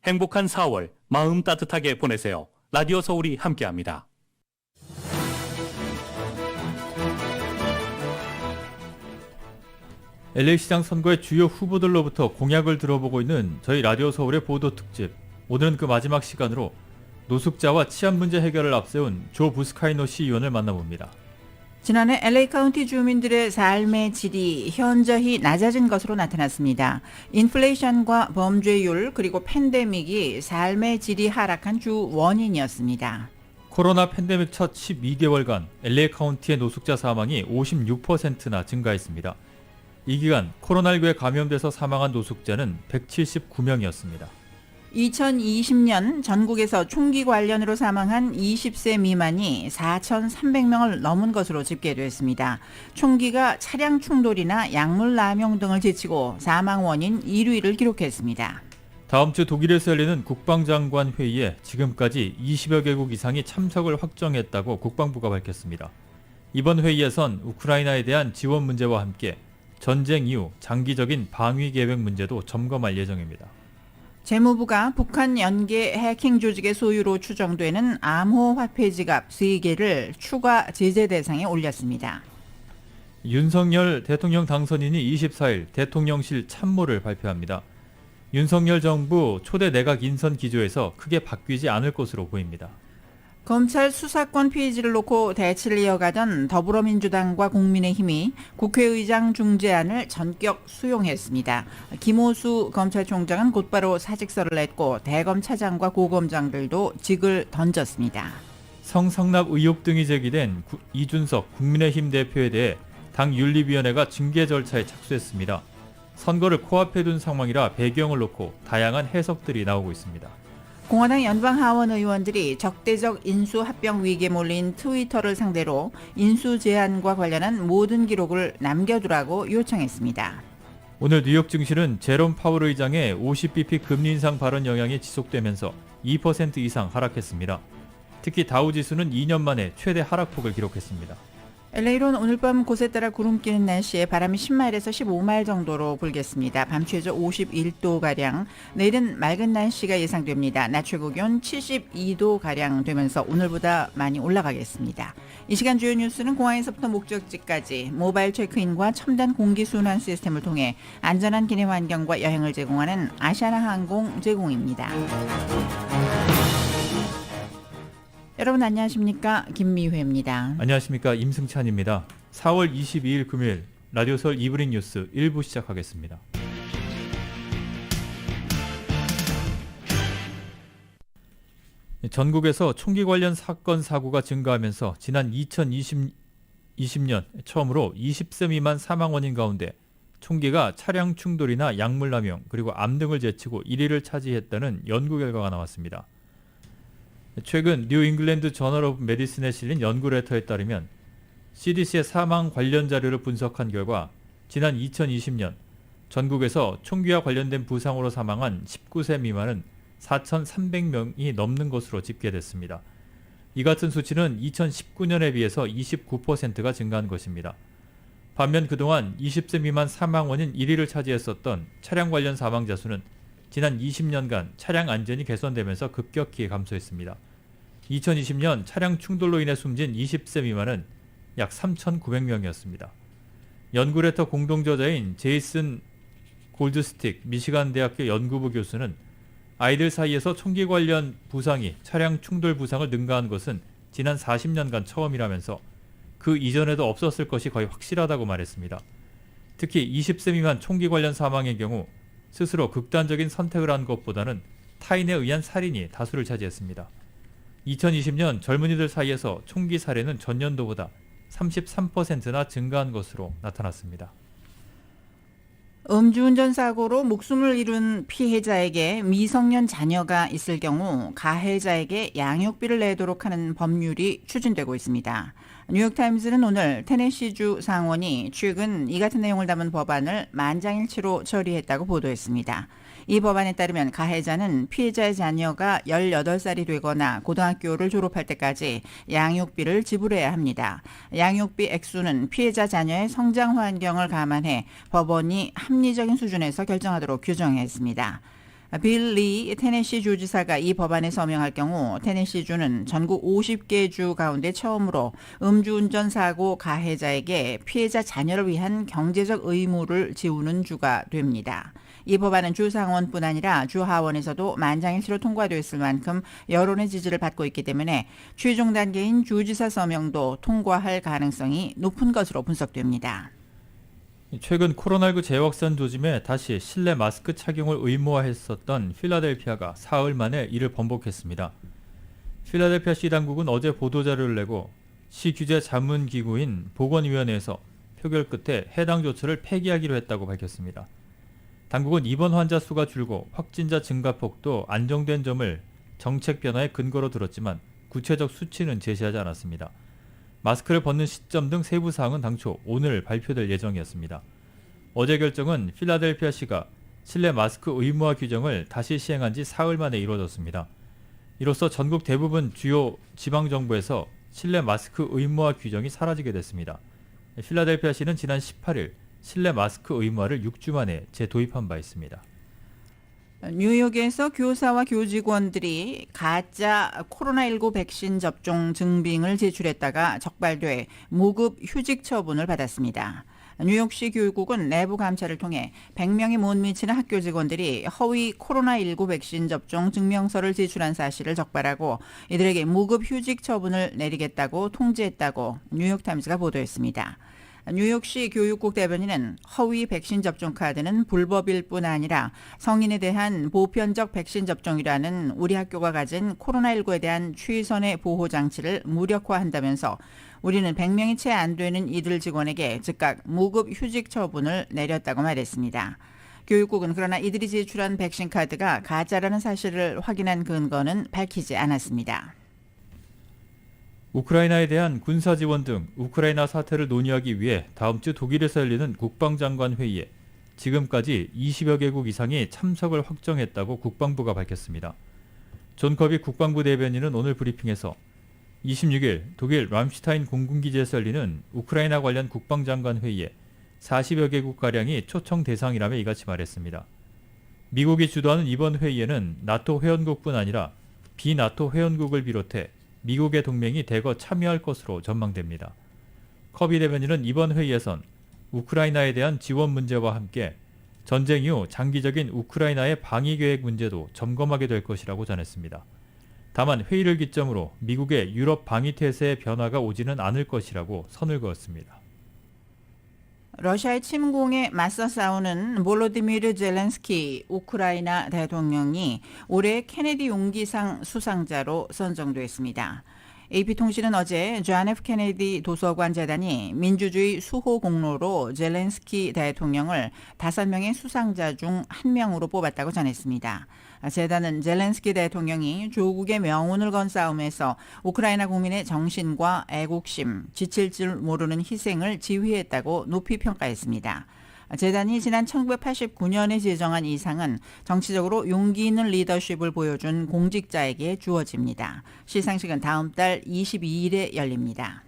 행복한 4월 마음 따뜻하게 보내세요. 라디오 서울이 함께합니다. LA시장 선거의 주요 후보들로부터 공약을 들어보고 있는 저희 라디오 서울의 보도 특집. 오늘은 그 마지막 시간으로 노숙자와 치안 문제 해결을 앞세운 조 부스카이노 시의원을 만나봅니다. 지난해 LA 카운티 주민들의 삶의 질이 현저히 낮아진 것으로 나타났습니다. 인플레이션과 범죄율 그리고 팬데믹이 삶의 질이 하락한 주 원인이었습니다. 코로나 팬데믹 첫 12개월간 LA 카운티의 노숙자 사망이 56%나 증가했습니다. 이 기간 코로나19에 감염돼서 사망한 노숙자는 179명이었습니다. 2020년 전국에서 총기 관련으로 사망한 20세 미만이 4,300명을 넘은 것으로 집계됐습니다. 총기가 차량 충돌이나 약물 남용 등을 제치고 사망 원인 1위를 기록했습니다. 다음 주 독일에서 열리는 국방장관 회의에 지금까지 20여 개국 이상이 참석을 확정했다고 국방부가 밝혔습니다. 이번 회의에선 우크라이나에 대한 지원 문제와 함께 전쟁 이후 장기적인 방위 계획 문제도 점검할 예정입니다. 재무부가 북한 연계 해킹 조직의 소유로 추정되는 암호화폐 지갑 3개를 추가 제재 대상에 올렸습니다. 윤석열 대통령 당선인이 24일 대통령실 참모를 발표합니다. 윤석열 정부 초대 내각 인선 기조에서 크게 바뀌지 않을 것으로 보입니다. 검찰 수사권 폐지를 놓고 대치를 이어가던 더불어민주당과 국민의힘이 국회의장 중재안을 전격 수용했습니다. 김호수 검찰총장은 곧바로 사직서를 냈고 대검 차장과 고검장들도 직을 던졌습니다. 성상납 의혹 등이 제기된 이준석 국민의힘 대표에 대해 당 윤리위원회가 징계 절차에 착수했습니다. 선거를 코앞에 둔 상황이라 배경을 놓고 다양한 해석들이 나오고 있습니다. 공화당 연방 하원 의원들이 적대적 인수 합병 위기에 몰린 트위터를 상대로 인수 제한과 관련한 모든 기록을 남겨두라고 요청했습니다. 오늘 뉴욕 증시는 제롬 파월 의장의 50bp 금리 인상 발언 영향이 지속되면서 2% 이상 하락했습니다. 특히 다우지수는 2년 만에 최대 하락폭을 기록했습니다. LA로는 오늘 밤 곳에 따라 구름 끼는 날씨에 바람이 10마일에서 15마일 정도로 불겠습니다. 밤 최저 51도가량, 내일은 맑은 날씨가 예상됩니다. 낮 최고 기온 72도가량 되면서 오늘보다 많이 올라가겠습니다. 이 시간 주요 뉴스는 공항에서부터 목적지까지 모바일 체크인과 첨단 공기순환 시스템을 통해 안전한 기내 환경과 여행을 제공하는 아시아나 항공 제공입니다. 여러분 안녕하십니까? 김미회입니다. 안녕하십니까? 임승찬입니다. 4월 22일 금요일 라디오 서울 이브닝 뉴스 1부 시작하겠습니다. 전국에서 총기 관련 사건 사고가 증가하면서 지난 2020년 처음으로 20세 미만 사망 원인 가운데 총기가 차량 충돌이나 약물 남용 그리고 암 등을 제치고 1위를 차지했다는 연구 결과가 나왔습니다. 최근 뉴 잉글랜드 저널 오브 메디슨에 실린 연구 레터에 따르면 CDC의 사망 관련 자료를 분석한 결과 지난 2020년 전국에서 총기와 관련된 부상으로 사망한 19세 미만은 4,300명이 넘는 것으로 집계됐습니다. 이 같은 수치는 2019년에 비해서 29%가 증가한 것입니다. 반면 그동안 20세 미만 사망 원인 1위를 차지했었던 차량 관련 사망자 수는 지난 20년간 차량 안전이 개선되면서 급격히 감소했습니다. 2020년 차량 충돌로 인해 숨진 20세 미만은 약 3,900명이었습니다. 연구레터 공동저자인 제이슨 골드스틱 미시간 대학교 연구부 교수는 아이들 사이에서 총기 관련 부상이 차량 충돌 부상을 능가한 것은 지난 40년간 처음이라면서 그 이전에도 없었을 것이 거의 확실하다고 말했습니다. 특히 20세 미만 총기 관련 사망의 경우 스스로 극단적인 선택을 한 것보다는 타인에 의한 살인이 다수를 차지했습니다. 2020년 젊은이들 사이에서 총기 살해는 전년도보다 33%나 증가한 것으로 나타났습니다. 음주운전 사고로 목숨을 잃은 피해자에게 미성년 자녀가 있을 경우 가해자에게 양육비를 내도록 하는 법률이 추진되고 있습니다. 뉴욕타임스는 오늘 테네시주 상원이 최근 이 같은 내용을 담은 법안을 만장일치로 처리했다고 보도했습니다. 이 법안에 따르면 가해자는 피해자의 자녀가 18살이 되거나 고등학교를 졸업할 때까지 양육비를 지불해야 합니다. 양육비 액수는 피해자 자녀의 성장 환경을 감안해 법원이 합리적인 수준에서 결정하도록 규정했습니다. 빌 리 테네시 주지사가 이 법안에 서명할 경우 테네시주는 전국 50개 주 가운데 처음으로 음주운전 사고 가해자에게 피해자 자녀를 위한 경제적 의무를 지우는 주가 됩니다. 이 법안은 주 상원뿐 아니라 주 하원에서도 만장일치로 통과됐을 만큼 여론의 지지를 받고 있기 때문에 최종 단계인 주지사 서명도 통과할 가능성이 높은 것으로 분석됩니다. 최근 코로나19 재확산 조짐에 다시 실내 마스크 착용을 의무화했었던 필라델피아가 사흘 만에 이를 번복했습니다. 필라델피아시 당국은 어제 보도자료를 내고 시 규제 자문기구인 보건위원회에서 표결 끝에 해당 조처를 폐기하기로 했다고 밝혔습니다. 당국은 입원 환자 수가 줄고 확진자 증가폭도 안정된 점을 정책 변화의 근거로 들었지만 구체적 수치는 제시하지 않았습니다. 마스크를 벗는 시점 등 세부 사항은 당초 오늘 발표될 예정이었습니다. 어제 결정은 필라델피아시가 실내 마스크 의무화 규정을 다시 시행한 지 사흘 만에 이루어졌습니다. 이로써 전국 대부분 주요 지방정부에서 실내 마스크 의무화 규정이 사라지게 됐습니다. 필라델피아시는 지난 18일 실내 마스크 의무화를 6주 만에 재도입한 바 있습니다. 뉴욕에서 교사와 교직원들이 가짜 코로나19 백신 접종 증빙을 제출했다가 적발돼 무급 휴직 처분을 받았습니다. 뉴욕시 교육국은 내부 감찰을 통해 100명이 못 미치는 학교 직원들이 허위 코로나19 백신 접종 증명서를 제출한 사실을 적발하고 이들에게 무급 휴직 처분을 내리겠다고 통지했다고 뉴욕타임스가 보도했습니다. 뉴욕시 교육국 대변인은 허위 백신 접종 카드는 불법일 뿐 아니라 성인에 대한 보편적 백신 접종이라는 우리 학교가 가진 코로나19에 대한 최선의 보호 장치를 무력화한다면서 우리는 100명이 채 안 되는 이들 직원에게 즉각 무급 휴직 처분을 내렸다고 말했습니다. 교육국은 그러나 이들이 제출한 백신 카드가 가짜라는 사실을 확인한 근거는 밝히지 않았습니다. 우크라이나에 대한 군사 지원 등 우크라이나 사태를 논의하기 위해 다음 주 독일에서 열리는 국방장관 회의에 지금까지 20여 개국 이상이 참석을 확정했다고 국방부가 밝혔습니다. 존 커비 국방부 대변인은 오늘 브리핑에서 26일 독일 람슈타인 공군기지에서 열리는 우크라이나 관련 국방장관 회의에 40여 개국가량이 초청 대상이라며 이같이 말했습니다. 미국이 주도하는 이번 회의에는 나토 회원국뿐 아니라 비나토 회원국을 비롯해 미국의 동맹이 대거 참여할 것으로 전망됩니다. 커비 대변인은 이번 회의에선 우크라이나에 대한 지원 문제와 함께 전쟁 이후 장기적인 우크라이나의 방위 계획 문제도 점검하게 될 것이라고 전했습니다. 다만 회의를 기점으로 미국의 유럽 방위 태세의 변화가 오지는 않을 것이라고 선을 그었습니다. 러시아의 침공에 맞서 싸우는 볼로디미르 젤렌스키 우크라이나 대통령이 올해 케네디 용기상 수상자로 선정됐습니다. AP통신은 어제 존 F 케네디 도서관 재단이 민주주의 수호 공로로 젤렌스키 대통령을 5명의 수상자 중 1명으로 뽑았다고 전했습니다. 재단은 젤렌스키 대통령이 조국의 명운을 건 싸움에서 우크라이나 국민의 정신과 애국심, 지칠 줄 모르는 희생을 지휘했다고 높이 평가했습니다. 재단이 지난 1989년에 제정한 이 상은 정치적으로 용기 있는 리더십을 보여준 공직자에게 주어집니다. 시상식은 다음 달 22일에 열립니다.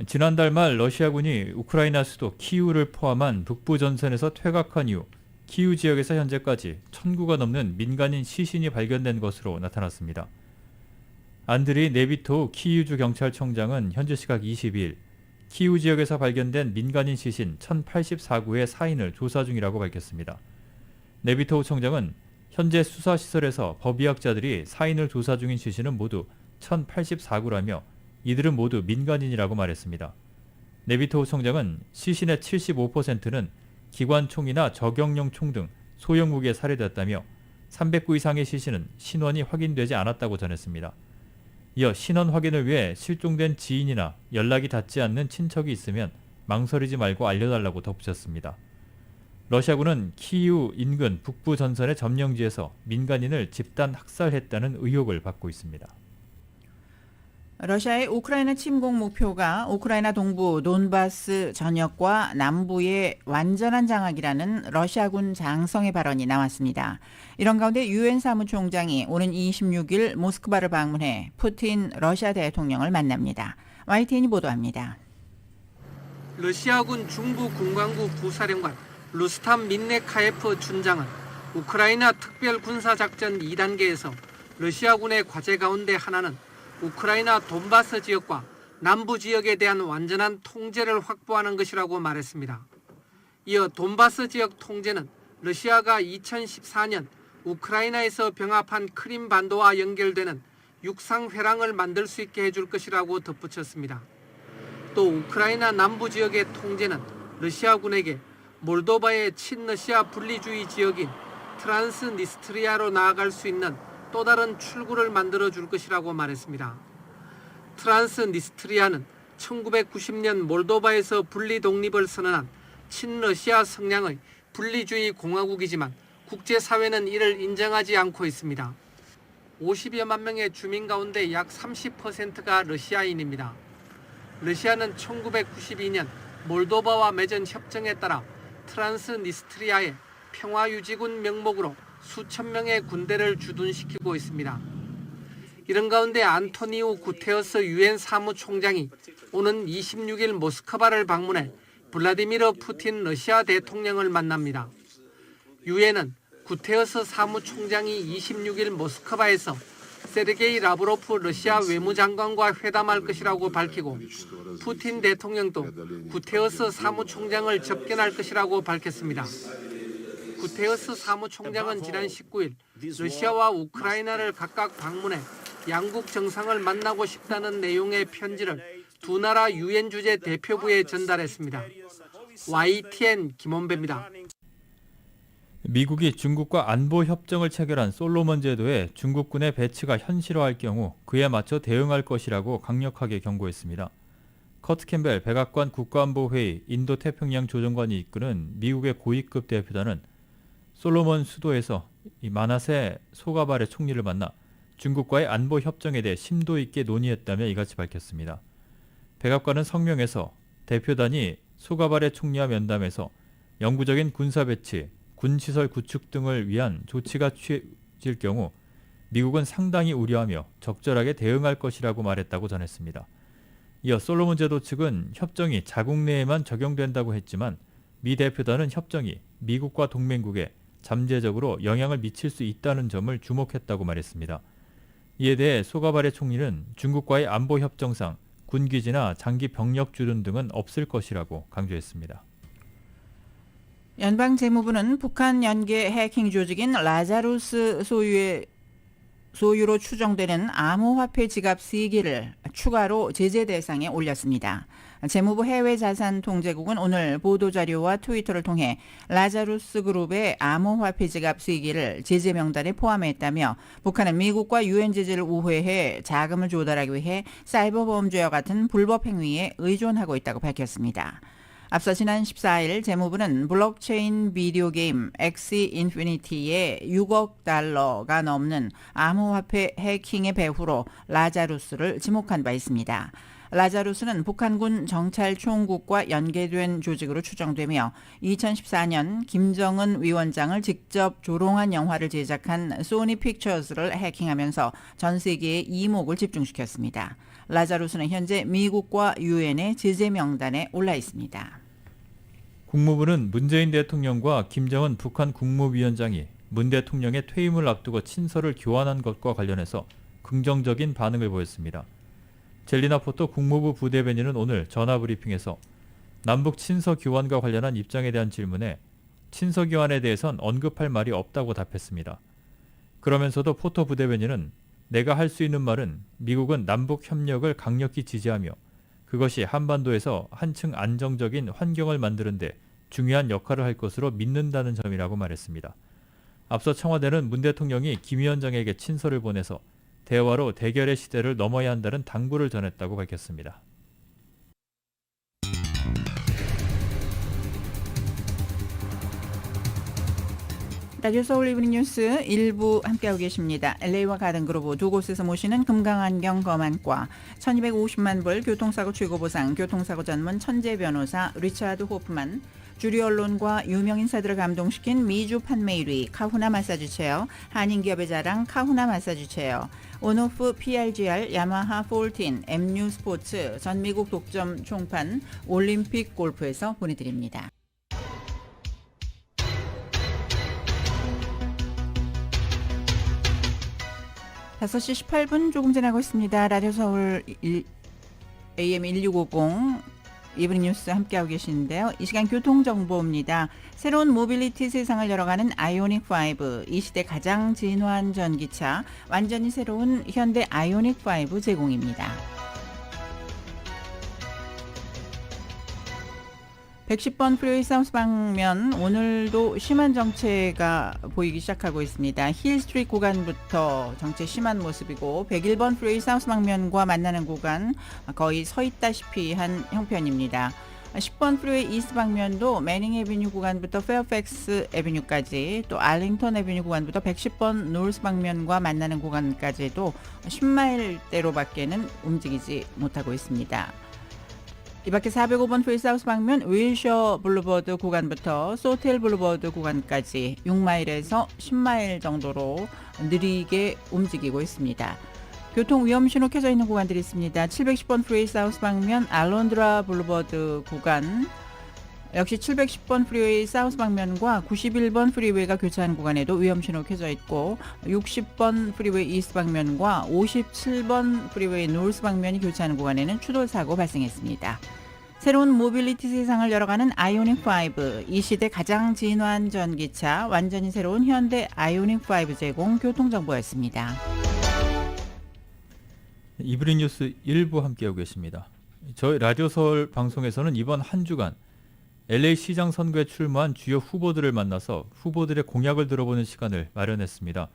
지난달 말 러시아군이 우크라이나 수도 키이우를 포함한 북부 전선에서 퇴각한 이후 키이우 지역에서 현재까지 1,000구가 넘는 민간인 시신이 발견된 것으로 나타났습니다. 안드리 네비토 키이우주 경찰청장은 현재 시각 22일 키이우 지역에서 발견된 민간인 시신 1,084구의 사인을 조사 중이라고 밝혔습니다. 네비토 청장은 현재 수사시설에서 법의학자들이 사인을 조사 중인 시신은 모두 1,084구라며 이들은 모두 민간인이라고 말했습니다. 네비토 청장은 시신의 75%는 기관총이나 저격용 총 등 소형 무기에 살해됐다며 300구 이상의 시신은 신원이 확인되지 않았다고 전했습니다. 이어 신원 확인을 위해 실종된 지인이나 연락이 닿지 않는 친척이 있으면 망설이지 말고 알려달라고 덧붙였습니다. 러시아군은 키이우 인근 북부 전선의 점령지에서 민간인을 집단 학살했다는 의혹을 받고 있습니다. 러시아의 우크라이나 침공 목표가 우크라이나 동부 돈바스 전역과 남부의 완전한 장악이라는 러시아군 장성의 발언이 나왔습니다. 이런 가운데 유엔 사무총장이 오는 26일 모스크바를 방문해 푸틴 러시아 대통령을 만납니다. YTN이 보도합니다. 러시아군 중부 군광부 부사령관 루스탐 민네카예프 준장은 우크라이나 특별군사작전 2단계에서 러시아군의 과제 가운데 하나는 우크라이나 돈바스 지역과 남부 지역에 대한 완전한 통제를 확보하는 것이라고 말했습니다. 이어 돈바스 지역 통제는 러시아가 2014년 우크라이나에서 병합한 크림 반도와 연결되는 육상 회랑을 만들 수 있게 해줄 것이라고 덧붙였습니다. 또 우크라이나 남부 지역의 통제는 러시아군에게 몰도바의 친러시아 분리주의 지역인 트란스니스트리아로 나아갈 수 있는 또 다른 출구를 만들어 줄 것이라고 말했습니다. 트란스니스트리아는 1990년 몰도바에서 분리 독립을 선언한 친러시아 성향의 분리주의 공화국이지만 국제사회는 이를 인정하지 않고 있습니다. 50여만 명의 주민 가운데 약 30%가 러시아인입니다. 러시아는 1992년 몰도바와 맺은 협정에 따라 트란스니스트리아에 평화유지군 명목으로 수천 명의 군대를 주둔시키고 있습니다. 이런 가운데 안토니우 구테러스 유엔 사무총장이 오는 26일 모스크바를 방문해 블라디미르 푸틴 러시아 대통령을 만납니다. 유엔은 구테러스 사무총장이 26일 모스크바에서 세르게이 라브로프 러시아 외무장관과 회담할 것이라고 밝히고 푸틴 대통령도 구테러스 사무총장을 접견할 것이라고 밝혔습니다. 구테러스 사무총장은 지난 19일 러시아와 우크라이나를 각각 방문해 양국 정상을 만나고 싶다는 내용의 편지를 두 나라 유엔 주재 대표부에 전달했습니다. YTN 김원배입니다. 미국이 중국과 안보 협정을 체결한 솔로몬 제도에 중국군의 배치가 현실화할 경우 그에 맞춰 대응할 것이라고 강력하게 경고했습니다. 커트 캠벨 백악관 국가안보회의 인도태평양 조정관이 이끄는 미국의 고위급 대표단은 솔로몬 수도에서 마나세 소가발의 총리를 만나 중국과의 안보 협정에 대해 심도 있게 논의했다며 이같이 밝혔습니다. 백악관은 성명에서 대표단이 소가발의 총리와 면담에서 영구적인 군사 배치, 군시설 구축 등을 위한 조치가 취해질 경우 미국은 상당히 우려하며 적절하게 대응할 것이라고 말했다고 전했습니다. 이어 솔로몬 제도 측은 협정이 자국 내에만 적용된다고 했지만 미 대표단은 협정이 미국과 동맹국에 잠재적으로 영향을 미칠 수 있다는 점을 주목했다고 말했습니다. 이에 대해 소가발의 총리는 중국과의 안보 협정상 군기지나 장기 병력 주둔 등은 없을 것이라고 강조했습니다. 연방재무부는 북한 연계 해킹 조직인 라자루스 소유로 추정되는 암호화폐 지갑 3개를 추가로 제재 대상에 올렸습니다. 재무부 해외자산통제국은 오늘 보도자료와 트위터를 통해 라자루스 그룹의 암호화폐 지갑 3개를 제재 명단에 포함했다며 북한은 미국과 유엔 제재를 우회해 자금을 조달하기 위해 사이버 범죄와 같은 불법 행위에 의존하고 있다고 밝혔습니다. 앞서 지난 14일 재무부는 블록체인 비디오 게임 엑시 인피니티의 6억 달러가 넘는 암호화폐 해킹의 배후로 라자루스를 지목한 바 있습니다. 라자루스는 북한군 정찰총국과 연계된 조직으로 추정되며 2014년 김정은 위원장을 직접 조롱한 영화를 제작한 소니 픽처스를 해킹하면서 전 세계의 이목을 집중시켰습니다. 라자루스는 현재 미국과 유엔의 제재 명단에 올라 있습니다. 국무부는 문재인 대통령과 김정은 북한 국무위원장이 문 대통령의 퇴임을 앞두고 친서를 교환한 것과 관련해서 긍정적인 반응을 보였습니다. 젤리나 포토 국무부 부대변인은 오늘 전화브리핑에서 남북 친서 교환과 관련한 입장에 대한 질문에 친서 교환에 대해선 언급할 말이 없다고 답했습니다. 그러면서도 포토 부대변인은 내가 할 수 있는 말은 미국은 남북 협력을 강력히 지지하며 그것이 한반도에서 한층 안정적인 환경을 만드는 데 중요한 역할을 할 것으로 믿는다는 점이라고 말했습니다. 앞서 청와대는 문 대통령이 김 위원장에게 친서를 보내서 대화로 대결의 시대를 넘어야 한다는 당부를 전했다고 밝혔습니다. 라디오 서울 이브닝 뉴스 1부 함께하고 계십니다. LA와 가든그루브 두 곳에서 모시는 금강안경 검안과 1250만 불 교통사고 최고보상 교통사고 전문 천재 변호사 리차드 호프만, 주류 언론과 유명 인사들을 감동시킨 미주 판매 1위 카후나 마사지 체어, 한인기업의 자랑 카후나 마사지 체어, 온오프 PRGR 야마하 14, MU 스포츠, 전미국 독점 총판 올림픽 골프에서 보내드립니다. 5시 18분 조금 지나고 있습니다. 라디오 서울 AM 1650 이브닝 뉴스 함께하고 계시는데요. 이 시간 교통정보입니다. 새로운 모빌리티 세상을 열어가는 아이오닉5, 이 시대 가장 진화한 전기차, 완전히 새로운 현대 아이오닉5 제공입니다. 110번 프리웨이 사우스 방면 오늘도 심한 정체가 보이기 시작하고 있습니다. 힐 스트리트 구간부터 정체 심한 모습이고 101번 프리웨이 사우스 방면과 만나는 구간 거의 서 있다시피 한 형편입니다. 10번 프리웨이 이스트 방면도 매닝 애비뉴 구간부터 페어팩스 애비뉴까지 또 알링턴 애비뉴 구간부터 110번 노스 방면과 만나는 구간까지도 10마일대로밖에는 움직이지 못하고 있습니다. 이 밖에 405번 프리웨이 사우스 방면 윌셔 블루버드 구간부터 소텔 블루버드 구간까지 6마일에서 10마일 정도로 느리게 움직이고 있습니다. 교통 위험 신호 켜져 있는 구간들이 있습니다. 710번 프리웨이 사우스 방면 알론드라 블루버드 구간, 역시 710번 프리웨이 사우스 방면과 91번 프리웨이가 교차하는 구간에도 위험 신호 켜져 있고 60번 프리웨이 이스트 방면과 57번 프리웨이 노스 방면이 교차하는 구간에는 추돌 사고 발생했습니다. 새로운 모빌리티 세상을 열어가는 아이오닉5, 이 시대 가장 진화한 전기차, 완전히 새로운 현대 아이오닉5 제공 교통정보였습니다. 이브닝 뉴스 1부 함께하고 계십니다. 저희 라디오 서울 방송에서는 이번 한 주간 LA 시장 선거에 출마한 주요 후보들을 만나서 후보들의 공약을 들어보는 시간을 마련했습니다.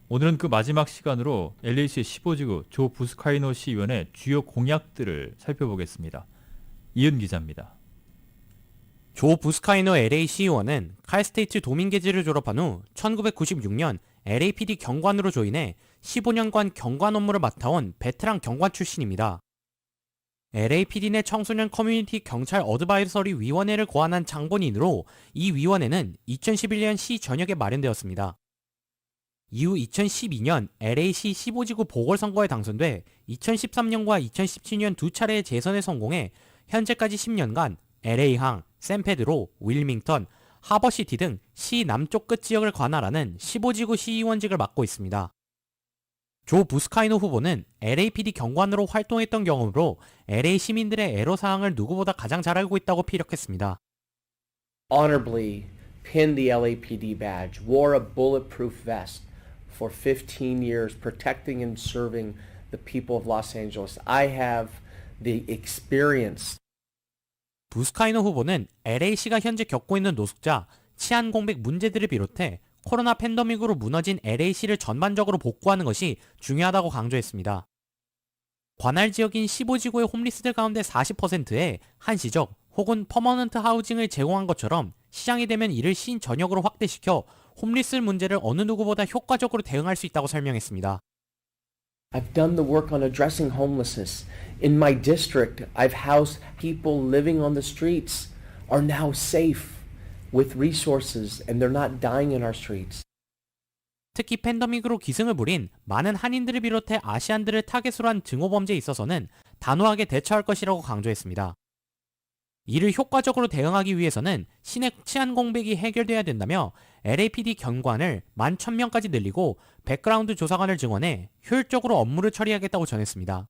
오늘은 그 마지막 시간으로 LA시의 15지구 조 부스카이노 시의원의 주요 공약들을 살펴보겠습니다. 이은 기자입니다. 조 부스카이노 LA 시의원은 칼스테이트 도민계지를 졸업한 후 1996년 LAPD 경관으로 조인해 15년간 경관 업무를 맡아온 베테랑 경관 출신입니다. LAPD 내 청소년 커뮤니티 경찰 어드바이서리 위원회를 고안한 장본인으로 이 위원회는 2011년 시 전역에 마련되었습니다. 이후 2012년 LA시 15지구 보궐선거에 당선돼 2013년과 2017년 두 차례의 재선에 성공해 현재까지 10년간 LA항, 샌페드로, 윌밍턴, 하버시티 등 시 남쪽 끝 지역을 관할하는 15지구 시의원직을 맡고 있습니다. 조 부스카이노 후보는 LAPD 경관으로 활동했던 경험으로 LA 시민들의 애로사항을 누구보다 가장 잘 알고 있다고 피력했습니다. Honorably pinned the LAPD badge, wore a bulletproof vest for 15 years, protecting and serving the people of Los Angeles. I have the experience. 부스카이노 후보는 LA시가 현재 겪고 있는 노숙자, 치안 공백 문제들을 비롯해 코로나 팬데믹으로 무너진 LA시를 전반적으로 복구하는 것이 중요하다고 강조했습니다. 관할 지역인 15지구의 홈리스들 가운데 40%에 한시적 혹은 퍼머넌트 하우징을 제공한 것처럼 시장이 되면 이를 시인 전역으로 확대시켜 홈리스 문제를 어느 누구보다 효과적으로 대응할 수 있다고 설명했습니다. I've done the work on addressing homelessness. In my district, I've housed people living on the streets are now safe with resources and they're not dying in our streets. 특히 팬데믹으로 기승을 부린 많은 한인들을 비롯해 아시안들을 타겟으로 한 증오범죄에 있어서는 단호하게 대처할 것이라고 강조했습니다. 이를 효과적으로 대응하기 위해서는 시내 치안 공백이 해결돼야 된다며 LAPD 경관을 11,000명까지 늘리고 백그라운드 조사관을 증원해 효율적으로 업무를 처리하겠다고 전했습니다.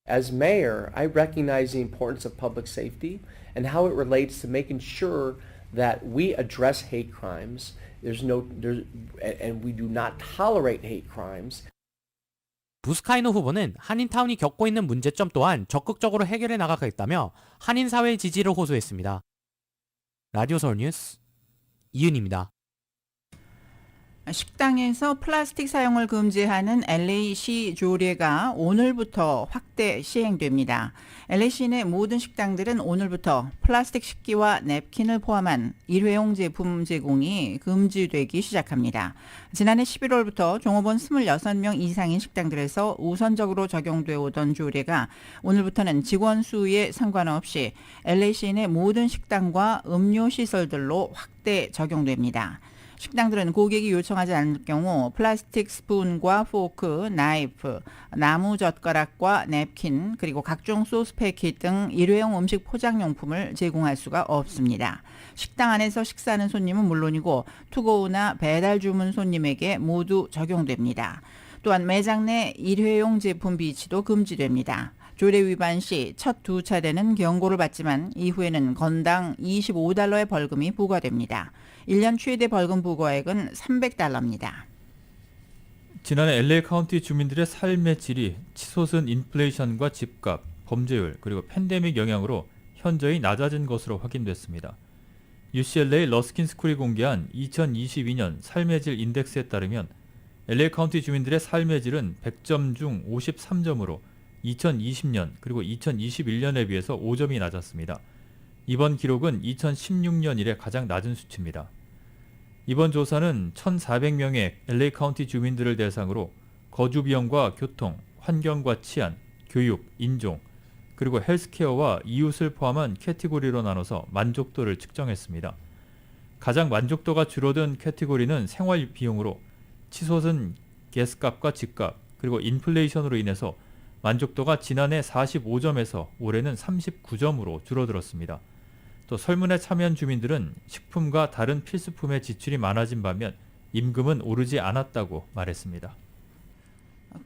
As mayor, I recognize the importance of public safety and how it relates to making sure that we address hate crimes. And we do not tolerate hate crimes. 부스카이노 후보는 한인타운이 겪고 있는 문제점 또한 적극적으로 해결해 나가겠다며 한인사회의 지지를 호소했습니다. 라디오 서울 뉴스 이은입니다. 식당에서 플라스틱 사용을 금지하는 LA시 조례가 오늘부터 확대 시행됩니다. LA시 내 모든 식당들은 오늘부터 플라스틱 식기와 냅킨을 포함한 일회용 제품 제공이 금지되기 시작합니다. 지난해 11월부터 종업원 26명 이상인 식당들에서 우선적으로 적용되어 오던 조례가 오늘부터는 직원 수에 상관없이 LA시 내 모든 식당과 음료시설들로 확대 적용됩니다. 식당들은 고객이 요청하지 않을 경우 플라스틱 스푼과 포크, 나이프, 나무 젓가락과 냅킨, 그리고 각종 소스 패킷 등 일회용 음식 포장용품을 제공할 수가 없습니다. 식당 안에서 식사하는 손님은 물론이고 투고우나 배달 주문 손님에게 모두 적용됩니다. 또한 매장 내 일회용 제품 비치도 금지됩니다. 조례 위반 시 첫 2차례는 경고를 받지만 이후에는 건당 $25의 벌금이 부과됩니다. 1년 최대 벌금 부과액은 $300입니다. 지난해 LA 카운티 주민들의 삶의 질이 치솟은 인플레이션과 집값, 범죄율, 그리고 팬데믹 영향으로 현저히 낮아진 것으로 확인됐습니다. UCLA 러스킨 스쿨이 공개한 2022년 삶의 질 인덱스에 따르면 LA 카운티 주민들의 삶의 질은 100점 중 53점으로 2020년 그리고 2021년에 비해서 5점이 낮았습니다. 이번 기록은 2016년 이래 가장 낮은 수치입니다. 이번 조사는 1,400명의 LA 카운티 주민들을 대상으로 거주 비용과 교통, 환경과 치안, 교육, 인종, 그리고 헬스케어와 이웃을 포함한 캐티고리로 나눠서 만족도를 측정했습니다. 가장 만족도가 줄어든 캐티고리는 생활 비용으로 치솟은 가스값과 집값, 그리고 인플레이션으로 인해서 만족도가 지난해 45점에서 올해는 39점으로 줄어들었습니다. 또 설문에 참여한 주민들은 식품과 다른 필수품의 지출이 많아진 반면 임금은 오르지 않았다고 말했습니다.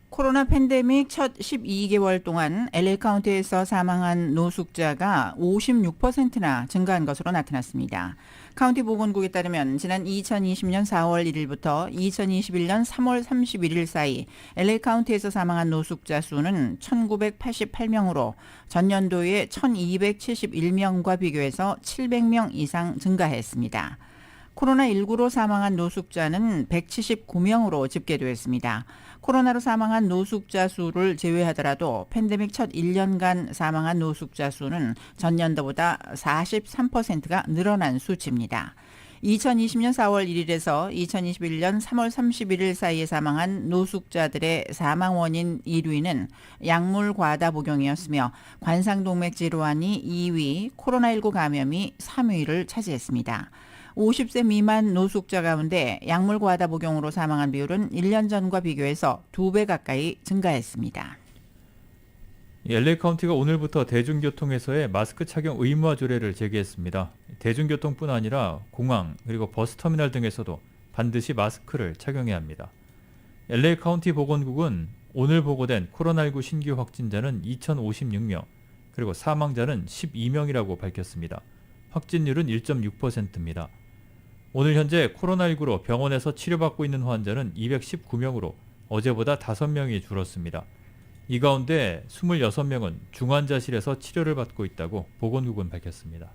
코로나 팬데믹 첫 12개월 동안 LA 카운티에서 사망한 노숙자가 56%나 증가한 것으로 나타났습니다. 카운티 보건국에 따르면 지난 2020년 4월 1일부터 2021년 3월 31일 사이 LA 카운티에서 사망한 노숙자 수는 1,988명으로 전년도의 1,271명과 비교해서 700명 이상 증가했습니다. 코로나19로 사망한 노숙자는 179명으로 집계되었습니다. 코로나로 사망한 노숙자 수를 제외하더라도 팬데믹 첫 1년간 사망한 노숙자 수는 전년도보다 43%가 늘어난 수치입니다. 2020년 4월 1일에서 2021년 3월 31일 사이에 사망한 노숙자들의 사망 원인 1위는 약물 과다 복용이었으며 관상동맥 질환이 2위, 코로나19 감염이 3위를 차지했습니다. 50세 미만 노숙자 가운데 약물 과다 복용으로 사망한 비율은 1년 전과 비교해서 2배 가까이 증가했습니다. LA 카운티가 오늘부터 대중교통에서의 마스크 착용 의무화 조례를 제기했습니다. 대중교통뿐 아니라 공항 그리고 버스터미널 등에서도 반드시 마스크를 착용해야 합니다. LA 카운티 보건국은 오늘 보고된 코로나19 신규 확진자는 2,056명, 그리고 사망자는 12명이라고 밝혔습니다. 확진율은 1.6%입니다. 오늘 현재 코로나19로 병원에서 치료받고 있는 환자는 219명으로 어제보다 5명이 줄었습니다. 이 가운데 26명은 중환자실에서 치료를 받고 있다고 보건국은 밝혔습니다.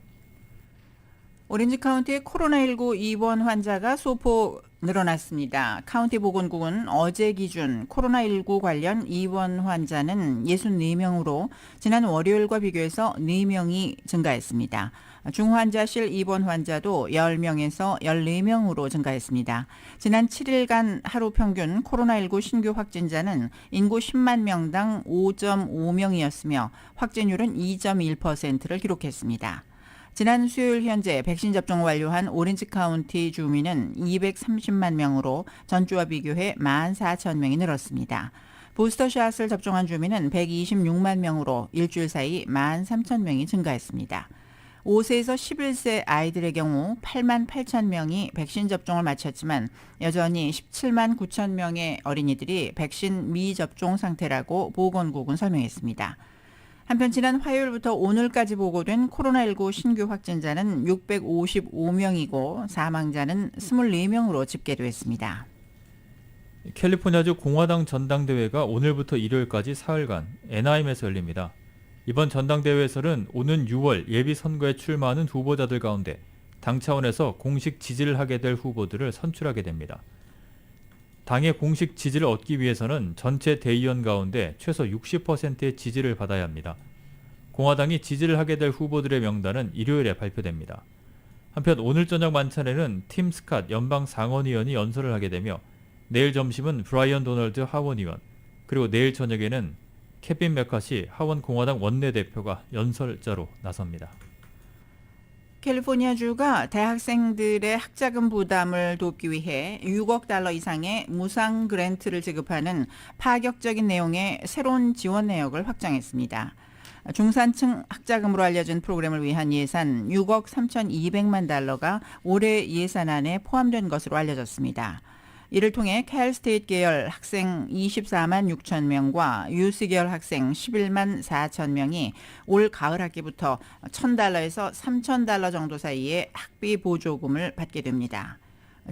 오렌지 카운티의 코로나19 입원 환자가 소폭 늘어났습니다. 카운티 보건국은 어제 기준 코로나19 관련 입원 환자는 64명으로 지난 월요일과 비교해서 4명이 증가했습니다. 중환자실 입원 환자도 10명에서 14명으로 증가했습니다. 지난 7일간 하루 평균 코로나19 신규 확진자는 인구 10만 명당 5.5명이었으며 확진율은 2.1%를 기록했습니다. 지난 수요일 현재 백신 접종 완료한 오렌지 카운티 주민은 230만 명으로 전주와 비교해 14,000명이 늘었습니다. 부스터샷을 접종한 주민은 126만 명으로 일주일 사이 13,000명이 증가했습니다. 5세에서 11세 아이들의 경우 8만 8천 명이 백신 접종을 마쳤지만 여전히 17만 9천 명의 어린이들이 백신 미접종 상태라고 보건국은 설명했습니다. 한편 지난 화요일부터 오늘까지 보고된 코로나19 신규 확진자는 655명이고 사망자는 24명으로 집계됐습니다. 캘리포니아주 공화당 전당대회가 오늘부터 일요일까지 사흘간 애나임에서 열립니다. 이번 전당대회에서는 오는 6월 예비선거에 출마하는 후보자들 가운데 당 차원에서 공식 지지를 하게 될 후보들을 선출하게 됩니다. 당의 공식 지지를 얻기 위해서는 전체 대의원 가운데 최소 60%의 지지를 받아야 합니다. 공화당이 지지를 하게 될 후보들의 명단은 일요일에 발표됩니다. 한편 오늘 저녁 만찬에는 팀 스캇 연방 상원의원이 연설을 하게 되며 내일 점심은 브라이언 도널드 하원 의원, 그리고 내일 저녁에는 케빈 메카시 하원 공화당 원내대표가 연설자로 나섭니다. 캘리포니아주가 대학생들의 학자금 부담을 돕기 위해 $6억 이상의 무상 그랜트를 지급하는 파격적인 내용의 새로운 지원 내역을 확정했습니다. 중산층 학자금으로 알려진 프로그램을 위한 예산 $6억 3,200만 달러가 올해 예산안에 포함된 것으로 알려졌습니다. 이를 통해 캘스테이트 계열 학생 24만 6천 명과 UC 계열 학생 11만 4천 명이 올 가을 학기부터 $1,000에서 $3,000 정도 사이의 학비 보조금을 받게 됩니다.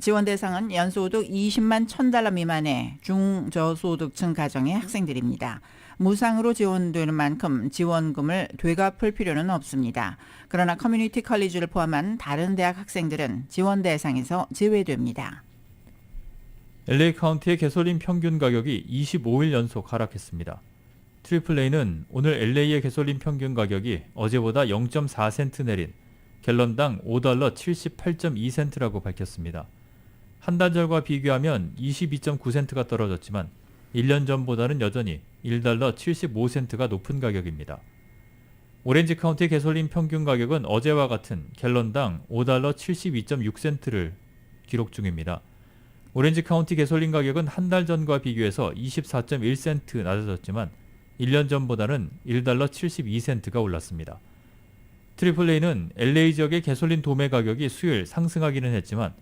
지원 대상은 연소득 20만 $1,000 미만의 중저소득층 가정의 학생들입니다. 무상으로 지원되는 만큼 지원금을 되갚을 필요는 없습니다. 그러나 커뮤니티 컬리지를 포함한 다른 대학 학생들은 지원 대상에서 제외됩니다. LA 카운티의 가솔린 평균 가격이 25일 연속 하락했습니다. AAA는 오늘 LA의 가솔린 평균 가격이 어제보다 0.4센트 내린 갤런당 $5 78.2센트라고 밝혔습니다. 한 달 전과 비교하면 22.9센트가 떨어졌지만 1년 전보다는 여전히 $1 75센트가 높은 가격입니다. 오렌지 카운티 가솔린 평균 가격은 어제와 같은 갤런당 $5 72.6센트를 기록 중입니다. 오렌지 카운티 가솔린 가격은 한 달 전과 비교해서 24.1센트 낮아졌지만 1년 전보다는 $1 72센트가 올랐습니다. AAA는 LA 지역의 가솔린 도매 가격이 수요일 상승하기는 했지만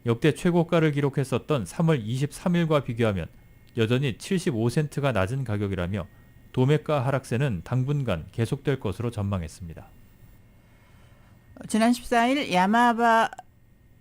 역대 최고가를 기록했었던 3월 23일과 비교하면 여전히 75센트가 낮은 가격이라며 도매가 하락세는 당분간 계속될 것으로 전망했습니다. 지난 14일 야마바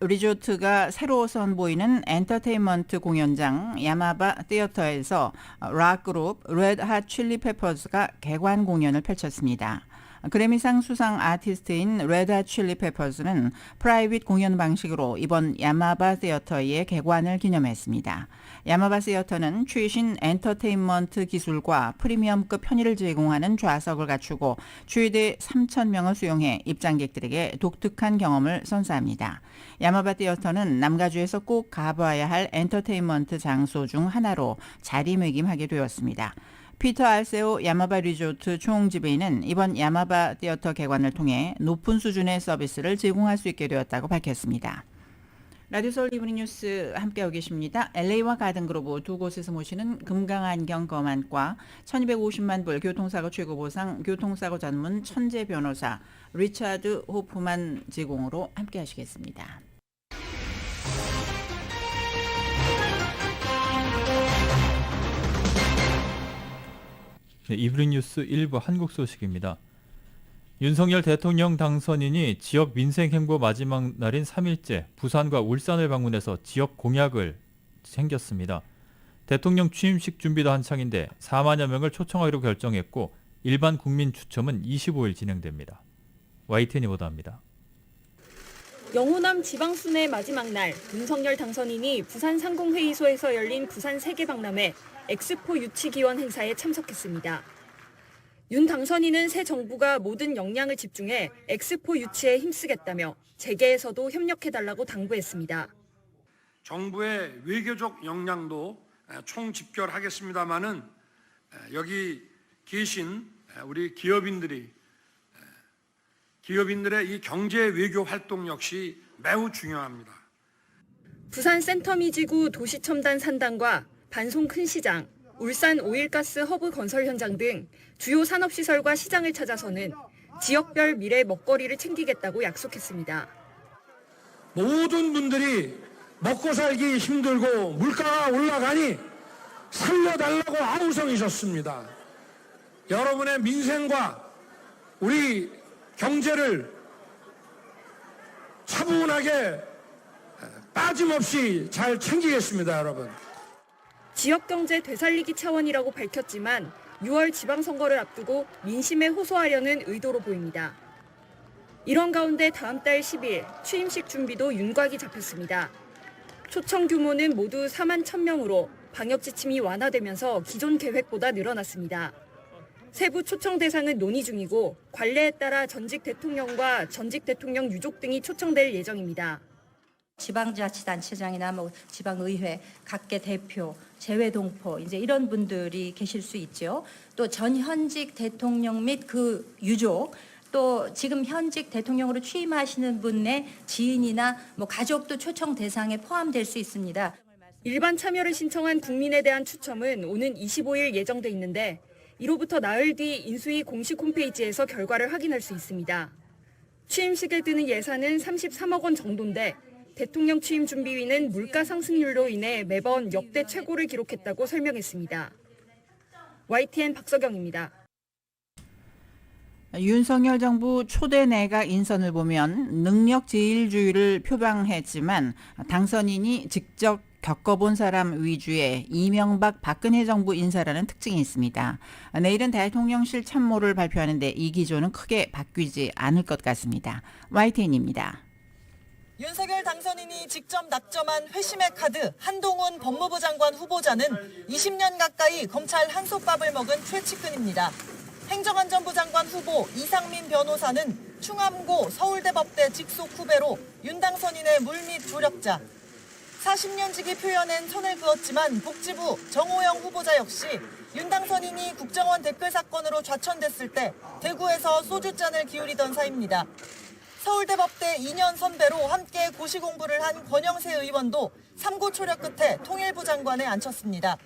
리조트가 새로 선보이는 엔터테인먼트 공연장 야마바 시어터에서 락 그룹 레드 핫 칠리 페퍼스가 개관 공연을 펼쳤습니다. 그래미상 수상 아티스트인 레드 핫 칠리 페퍼스는 프라이빗 공연 방식으로 이번 야마바 시어터의 개관을 기념했습니다. 야마바 시어터는 최신 엔터테인먼트 기술과 프리미엄급 편의를 제공하는 좌석을 갖추고 최대 3,000명을 수용해 입장객들에게 독특한 경험을 선사합니다. 야마바 시어터는 남가주에서 꼭 가봐야 할 엔터테인먼트 장소 중 하나로 자리매김하게 되었습니다. 피터 알세오 야마바 리조트 총지배인은 이번 야마바 시어터 개관을 통해 높은 수준의 서비스를 제공할 수 있게 되었다고 밝혔습니다. 라디오 서울 이브닝 뉴스 함께하고 계십니다. LA와 가든그로브 두 곳에서 모시는 금강안경 검안과 1250만 불 교통사고 최고보상 교통사고 전문 천재 변호사 리차드 호프만 제공으로 함께하시겠습니다. 네, 이브닝 뉴스 1부 한국 소식입니다. 윤석열 대통령 당선인이 지역 민생행보 마지막 날인 3일째 부산과 울산을 방문해서 지역 공약을 챙겼습니다. 대통령 취임식 준비도 한창인데 4만여 명을 초청하기로 결정했고 일반 국민 추첨은 25일 진행됩니다. YTN이 보도합니다. 영호남 지방순회 마지막 날 윤석열 당선인이 부산 상공회의소에서 열린 부산 세계박람회 엑스포 유치 기원 행사에 참석했습니다. 윤 당선인은 새 정부가 모든 역량을 집중해 엑스포 유치에 힘쓰겠다며 재계에서도 협력해달라고 당부했습니다. 정부의 외교적 역량도 총집결하겠습니다마는 여기 계신 우리 기업인들의 이 경제 외교 활동 역시 매우 중요합니다. 부산 센터미지구 도시첨단 산단과 반송 큰시장, 울산 오일가스 허브 건설 현장 등 주요 산업시설과 시장을 찾아서는 지역별 미래 먹거리를 챙기겠다고 약속했습니다. 모든 분들이 먹고 살기 힘들고 물가가 올라가니 살려달라고 아우성이셨습니다. 여러분의 민생과 우리 경제를 차분하게 빠짐없이 잘 챙기겠습니다, 여러분. 지역경제 되살리기 차원이라고 밝혔지만 6월 지방선거를 앞두고 민심에 호소하려는 의도로 보입니다. 이런 가운데 다음 달 10일 취임식 준비도 윤곽이 잡혔습니다. 초청 규모는 모두 4만 1,000명으로 방역 지침이 완화되면서 기존 계획보다 늘어났습니다. 세부 초청 대상은 논의 중이고 관례에 따라 전직 대통령과 전직 대통령 유족 등이 초청될 예정입니다. 지방자치단체장이나 지방의회, 각계 대표, 재외동포 이제 이런 분들이 계실 수 있죠. 또 전 현직 대통령 및 그 유족, 또 지금 현직 대통령으로 취임하시는 분의 지인이나 가족도 초청 대상에 포함될 수 있습니다. 일반 참여를 신청한 국민에 대한 추첨은 오는 25일 예정돼 있는데 이로부터 나흘 뒤 인수위 공식 홈페이지에서 결과를 확인할 수 있습니다. 취임식에 드는 예산은 33억 원 정도인데 대통령 취임 준비위는 물가 상승률로 인해 매번 역대 최고를 기록했다고 설명했습니다. YTN 박서경입니다. 윤석열 정부 초대 내각 인선을 보면 능력지일주의를 표방했지만 당선인이 직접 겪어본 사람 위주의 이명박 박근혜 정부 인사라는 특징이 있습니다. 내일은 대통령실 참모를 발표하는데 이 기조는 크게 바뀌지 않을 것 같습니다. YTN입니다. 윤석열 당선인이 직접 낙점한 회심의 카드 한동훈 법무부 장관 후보자는 20년 가까이 검찰 한솥밥을 먹은 최측근입니다. 행정안전부 장관 후보 이상민 변호사는 충암고 서울대법대 직속 후배로 윤 당선인의 물밑 조력자. 40년 지기 표현엔 선을 그었지만 복지부 정호영 후보자 역시 윤 당선인이 국정원 댓글 사건으로 좌천됐을 때 대구에서 소주잔을 기울이던 사이입니다. 서울대법대 2년 선배로 함께 고시 공부를 한 권영세 의원도 삼고 초력 끝에 통일부 장관에 앉혔습니다.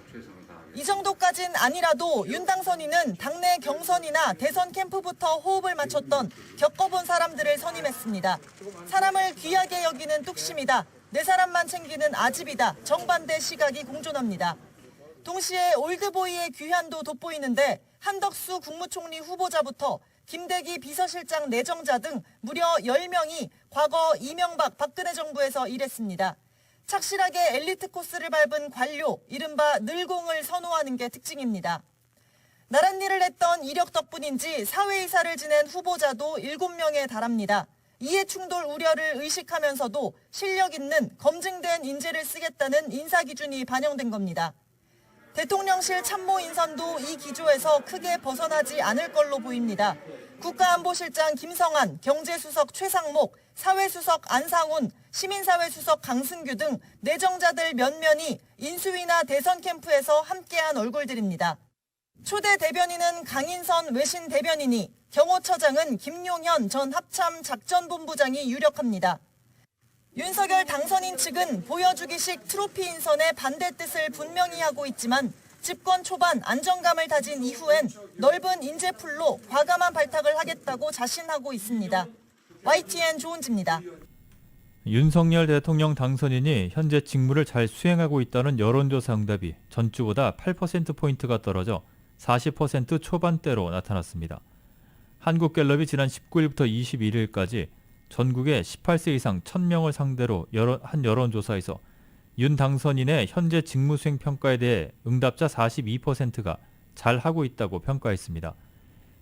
이 정도까진 아니라도 윤 당선인은 당내 경선이나 대선 캠프부터 호흡을 맞췄던 겪어본 사람들을 선임했습니다. 사람을 귀하게 여기는 뚝심이다. 내 사람만 챙기는 아집이다. 정반대 시각이 공존합니다. 동시에 올드보이의 귀환도 돋보이는데 한덕수 국무총리 후보자부터 김대기 비서실장 내정자 등 무려 10명이 과거 이명박 박근혜 정부에서 일했습니다. 착실하게 엘리트 코스를 밟은 관료, 이른바 늘공을 선호하는 게 특징입니다. 나란 일을 했던 이력 덕분인지 사회이사를 지낸 후보자도 7명에 달합니다. 이해충돌 우려를 의식하면서도 실력 있는 검증된 인재를 쓰겠다는 인사기준이 반영된 겁니다. 대통령실 참모 인선도 이 기조에서 크게 벗어나지 않을 걸로 보입니다. 국가안보실장 김성한, 경제수석 최상목, 사회수석 안상훈, 시민사회수석 강승규 등 내정자들 몇몇이 인수위나 대선 캠프에서 함께한 얼굴들입니다. 초대 대변인은 강인선 외신 대변인이, 경호처장은 김용현 전 합참 작전본부장이 유력합니다. 윤석열 당선인 측은 보여주기식 트로피 인선에 반대 뜻을 분명히 하고 있지만 집권 초반 안정감을 다진 이후엔 넓은 인재풀로 과감한 발탁을 하겠다고 자신하고 있습니다. YTN 조은지입니다. 윤석열 대통령 당선인이 현재 직무를 잘 수행하고 있다는 여론조사 응답이 전주보다 8%포인트가 떨어져 40% 초반대로 나타났습니다. 한국갤럽이 지난 19일부터 21일까지 전국의 18세 이상 1000명을 상대로 한 여론조사에서 윤 당선인의 현재 직무수행 평가에 대해 응답자 42%가 잘하고 있다고 평가했습니다.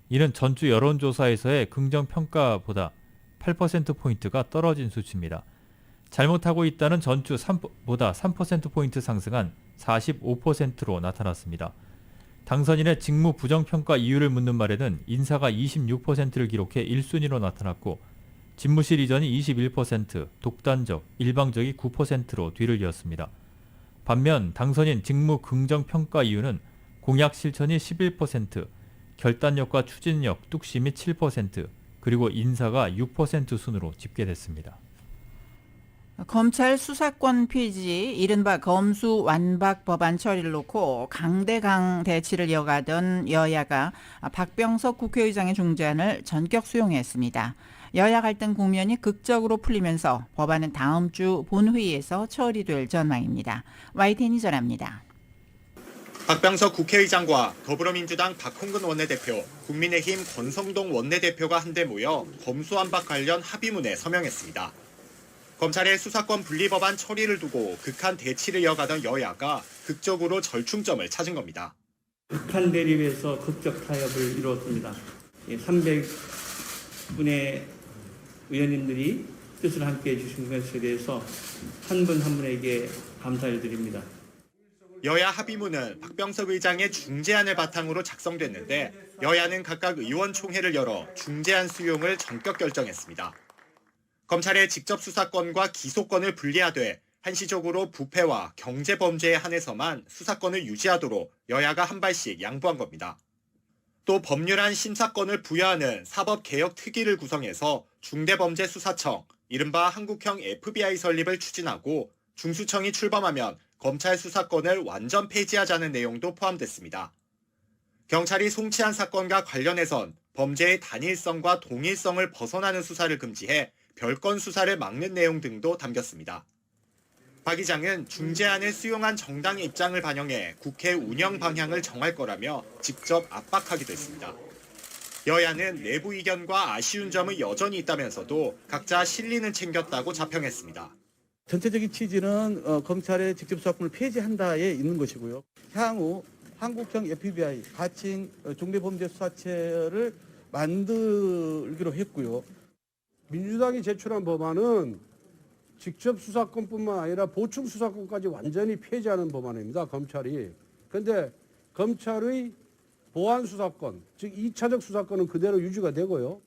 이는 전주 여론조사에서의 긍정평가보다 8%포인트가 떨어진 수치입니다. 잘못하고 있다는 전주보다 3%포인트 상승한 45%로 나타났습니다. 당선인의 직무 부정평가 이유를 묻는 말에는 인사가 26%를 기록해 1순위로 나타났고 집무실 이전이 21%, 독단적, 일방적이 9%로 뒤를 이었습니다. 반면 당선인 직무 긍정평가 이유는 공약 실천이 11%, 결단력과 추진력, 뚝심이 7%, 그리고 인사가 6% 순으로 집계됐습니다. 검찰 수사권 폐지, 이른바 검수 완박 법안 처리를 놓고 강대강 대치를 이어가던 여야가 박병석 국회의장의 중재안을 전격 수용했습니다. 여야 갈등 국면이 극적으로 풀리면서 법안은 다음 주 본회의에서 처리될 전망입니다. YTN이 전합니다. 박병석 국회의장과 더불어민주당 박홍근 원내대표, 국민의힘 권성동 원내대표가 한데 모여 검수완박 관련 합의문에 서명했습니다. 검찰의 수사권 분리 법안 처리를 두고 극한 대치를 이어가던 여야가 극적으로 절충점을 찾은 겁니다. 극한 대립에서 극적 타협을 이루었습니다. 300분의 의원님들이 뜻을 함께 해주신 것에 대해서 한 분 한 분에게 감사를 드립니다. 여야 합의문은 박병석 의장의 중재안을 바탕으로 작성됐는데 여야는 각각 의원총회를 열어 중재안 수용을 전격 결정했습니다. 검찰의 직접 수사권과 기소권을 분리하되 한시적으로 부패와 경제범죄에 한해서만 수사권을 유지하도록 여야가 한 발씩 양보한 겁니다. 또 법률안 심사권을 부여하는 사법개혁특위를 구성해서 중대범죄수사청, 이른바 한국형 FBI 설립을 추진하고 중수청이 출범하면 검찰 수사권을 완전 폐지하자는 내용도 포함됐습니다. 경찰이 송치한 사건과 관련해선 범죄의 단일성과 동일성을 벗어나는 수사를 금지해 별건 수사를 막는 내용 등도 담겼습니다. 박 의장은 중재안을 수용한 정당의 입장을 반영해 국회 운영 방향을 정할 거라며 직접 압박하기도 했습니다. 여야는 내부 의견과 아쉬운 점은 여전히 있다면서도 각자 실리는 챙겼다고 자평했습니다. 전체적인 취지는 검찰의 직접 수사권을 폐지한다에 있는 것이고요. 향후 한국형 FBI, 가칭 중대범죄수사처를 만들기로 했고요. 민주당이 제출한 법안은 직접 수사권뿐만 아니라 보충 수사권까지 완전히 폐지하는 법안입니다. 검찰이. 그런데 검찰의 보안 수사권, 즉 2차적 수사권은 그대로 유지가 되고요.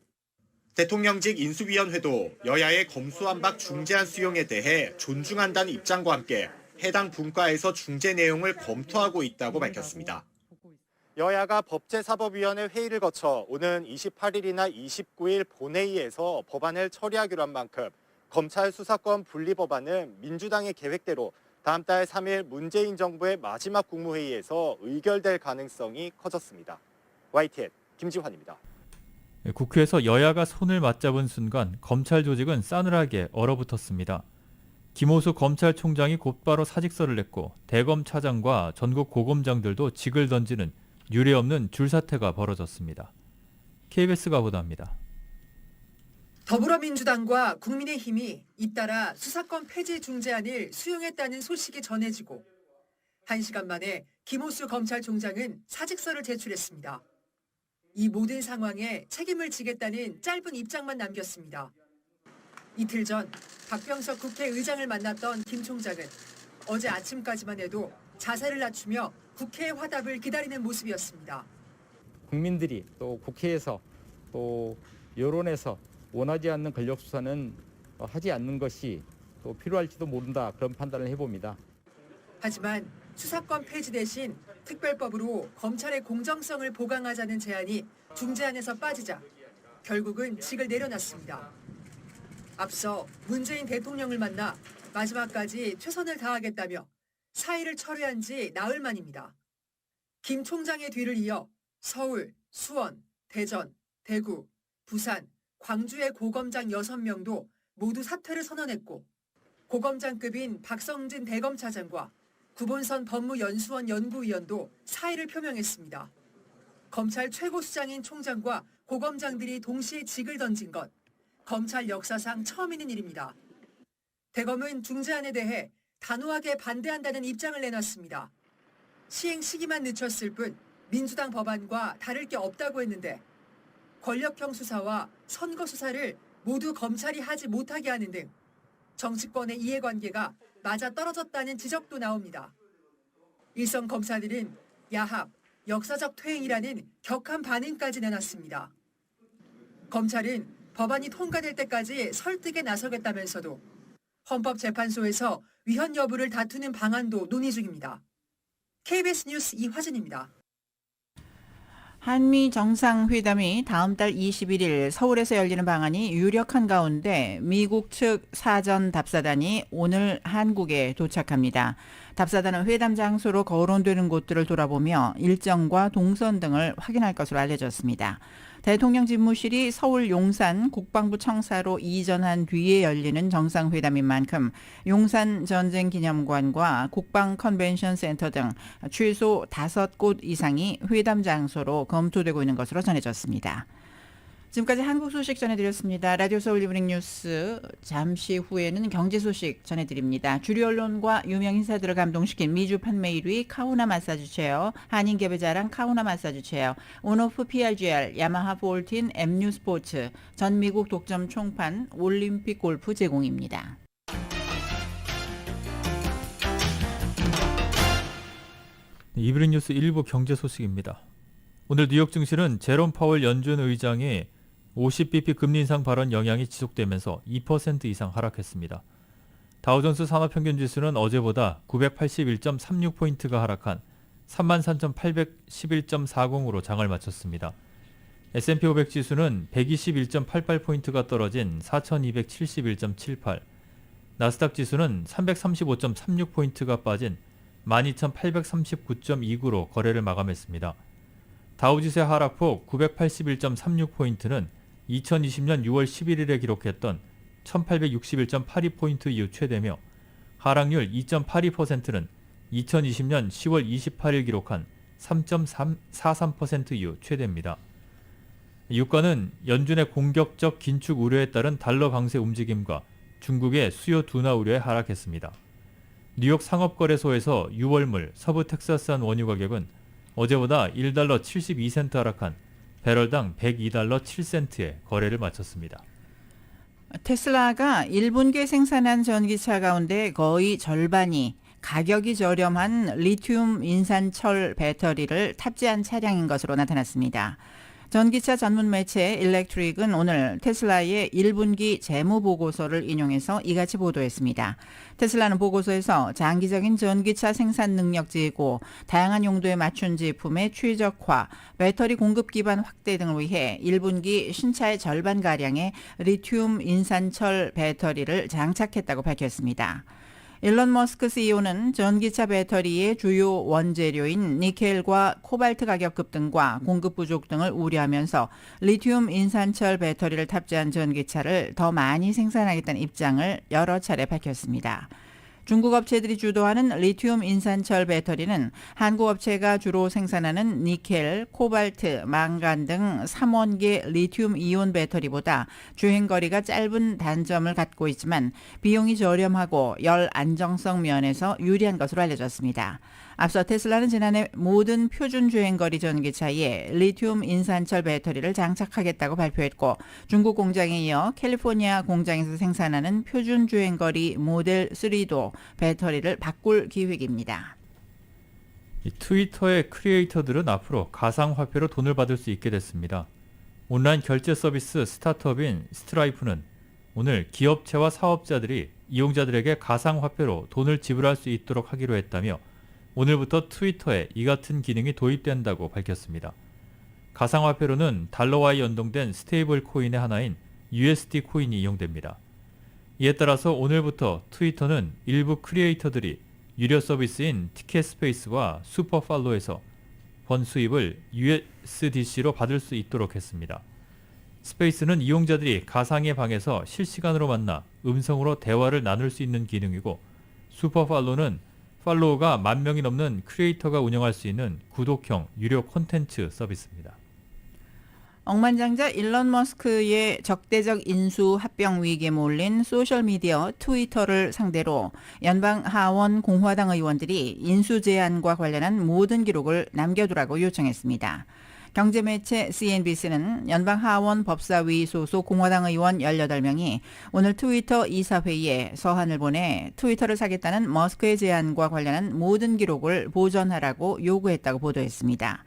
대통령직 인수위원회도 여야의 검수완박 중재안 수용에 대해 존중한다는 입장과 함께 해당 분과에서 중재 내용을 검토하고 있다고 밝혔습니다. 여야가 법제사법위원회 회의를 거쳐 오는 28일이나 29일 본회의에서 법안을 처리하기로 한 만큼 검찰 수사권 분리 법안은 민주당의 계획대로 다음 달 3일 문재인 정부의 마지막 국무회의에서 의결될 가능성이 커졌습니다. YTN 김지환입니다. 국회에서 여야가 손을 맞잡은 순간 검찰 조직은 싸늘하게 얼어붙었습니다. 김호수 검찰총장이 곧바로 사직서를 냈고 대검 차장과 전국 고검장들도 직을 던지는 유례없는 줄사태가 벌어졌습니다. KBS가 보도합니다. 더불어민주당과 국민의힘이 잇따라 수사권 폐지 중재안을 수용했다는 소식이 전해지고 1시간 만에 김호수 검찰총장은 사직서를 제출했습니다. 이 모든 상황에 책임을 지겠다는 짧은 입장만 남겼습니다. 이틀 전 박병석 국회의장을 만났던 김 총장은 어제 아침까지만 해도 자세를 낮추며 국회의 화답을 기다리는 모습이었습니다. 국민들이 또 국회에서 또 여론에서 원하지 않는 권력 수사는 하지 않는 것이 또 필요할지도 모른다, 그런 판단을 해봅니다. 하지만 수사권 폐지 대신 특별법으로 검찰의 공정성을 보강하자는 제안이 중재안에서 빠지자 결국은 직을 내려놨습니다. 앞서 문재인 대통령을 만나 마지막까지 최선을 다하겠다며 사의를 철회한 지 나흘 만입니다. 김 총장의 뒤를 이어 서울, 수원, 대전, 대구, 부산, 광주의 고검장 6명도 모두 사퇴를 선언했고 고검장급인 박성진 대검차장과 구본선 법무연수원 연구위원도 사의를 표명했습니다. 검찰 최고수장인 총장과 고검장들이 동시에 직을 던진 것, 검찰 역사상 처음 있는 일입니다. 대검은 중재안에 대해 단호하게 반대한다는 입장을 내놨습니다. 시행 시기만 늦췄을 뿐 민주당 법안과 다를 게 없다고 했는데 권력형 수사와 선거 수사를 모두 검찰이 하지 못하게 하는 등 정치권의 이해관계가 맞아떨어졌다는 지적도 나옵니다. 일선 검사들은 야합, 역사적 퇴행이라는 격한 반응까지 내놨습니다. 검찰은 법안이 통과될 때까지 설득에 나서겠다면서도 헌법재판소에서 위헌 여부를 다투는 방안도 논의 중입니다. KBS 뉴스 이화진입니다. 한미 정상회담이 다음 달 21일 서울에서 열리는 방안이 유력한 가운데 미국 측 사전 답사단이 오늘 한국에 도착합니다. 답사단은 회담 장소로 거론되는 곳들을 돌아보며 일정과 동선 등을 확인할 것으로 알려졌습니다. 대통령 집무실이 서울 용산 국방부 청사로 이전한 뒤에 열리는 정상회담인 만큼 용산 전쟁기념관과 국방 컨벤션 센터 등 최소 5곳 이상이 회담 장소로 검토되고 있는 것으로 전해졌습니다. 지금까지 한국 소식 전해드렸습니다. 라디오 서울 이브닝 뉴스 잠시 후에는 경제 소식 전해드립니다. 주류 언론과 유명 인사들을 감동시킨 미주 판매 1위 카우나 마사지 체어, 한인기업의 자랑 카우나 마사지 체어, 온오프 PRGR, 야마하 볼틴, MU 스포츠, 전 미국 독점 총판, 올림픽 골프 제공입니다. 이브닝 뉴스 1부 경제 소식입니다. 오늘 뉴욕 증시는 제롬 파월 연준 의장의 50bp 금리 인상 발언 영향이 지속되면서 2% 이상 하락했습니다. 다우존스 산업평균지수는 어제보다 981.36포인트가 하락한 33,811.40으로 장을 마쳤습니다. S&P 500 지수는 121.88포인트가 떨어진 4,271.78, 나스닥 지수는 335.36포인트가 빠진 12,839.29로 거래를 마감했습니다. 다우지수의 하락폭 981.36포인트는 2020년 6월 11일에 기록했던 1861.82포인트 이후 최대며 하락률 2.82%는 2020년 10월 28일 기록한 3.43% 이후 최대입니다. 유가는 연준의 공격적 긴축 우려에 따른 달러 강세 움직임과 중국의 수요 둔화 우려에 하락했습니다. 뉴욕 상업거래소에서 6월물 서부 텍사스산 원유 가격은 어제보다 1달러 72센트 하락한 배럴당 102달러 7센트에 거래를 마쳤습니다. 테슬라가 1분기에 생산한 전기차 가운데 거의 절반이 가격이 저렴한 리튬 인산철 배터리를 탑재한 차량인 것으로 나타났습니다. 전기차 전문 매체 일렉트릭은 오늘 테슬라의 1분기 재무보고서를 인용해서 이같이 보도했습니다. 테슬라는 보고서에서 장기적인 전기차 생산 능력지이고 다양한 용도에 맞춘 제품의 최적화, 배터리 공급 기반 확대 등을 위해 1분기 신차의 절반가량의 리튬 인산철 배터리를 장착했다고 밝혔습니다. 일론 머스크 CEO는 전기차 배터리의 주요 원재료인 니켈과 코발트 가격 급등과 공급 부족 등을 우려하면서 리튬 인산철 배터리를 탑재한 전기차를 더 많이 생산하겠다는 입장을 여러 차례 밝혔습니다. 중국 업체들이 주도하는 리튬 인산철 배터리는 한국 업체가 주로 생산하는 니켈, 코발트, 망간 등 3원계 리튬 이온 배터리보다 주행거리가 짧은 단점을 갖고 있지만 비용이 저렴하고 열 안정성 면에서 유리한 것으로 알려졌습니다. 앞서 테슬라는 지난해 모든 표준 주행거리 전기차에 리튬 인산철 배터리를 장착하겠다고 발표했고 중국 공장에 이어 캘리포니아 공장에서 생산하는 표준 주행거리 모델 3도 배터리를 바꿀 계획입니다. 트위터의 크리에이터들은 앞으로 가상화폐로 돈을 받을 수 있게 됐습니다. 온라인 결제 서비스 스타트업인 스트라이프는 오늘 기업체와 사업자들이 이용자들에게 가상화폐로 돈을 지불할 수 있도록 하기로 했다며 오늘부터 트위터에 이 같은 기능이 도입된다고 밝혔습니다. 가상화폐로는 달러와의 연동된 스테이블 코인의 하나인 USD 코인이 이용됩니다. 이에 따라서 오늘부터 트위터는 일부 크리에이터들이 유료 서비스인 티켓스페이스와 슈퍼팔로에서 번 수입을 USDC로 받을 수 있도록 했습니다. 스페이스는 이용자들이 가상의 방에서 실시간으로 만나 음성으로 대화를 나눌 수 있는 기능이고 슈퍼팔로는 팔로워가 10,000명이 넘는 크리에이터가 운영할 수 있는 구독형 유료 콘텐츠 서비스입니다. 억만장자 일론 머스크의 적대적 인수 합병 위기에 몰린 소셜미디어 트위터를 상대로 연방 하원 공화당 의원들이 인수 제안과 관련한 모든 기록을 남겨두라고 요청했습니다. 경제매체 CNBC는 연방 하원 법사위 소속 공화당 의원 18명이 오늘 트위터 이사회의에 서한을 보내 트위터를 사겠다는 머스크의 제안과 관련한 모든 기록을 보존하라고 요구했다고 보도했습니다.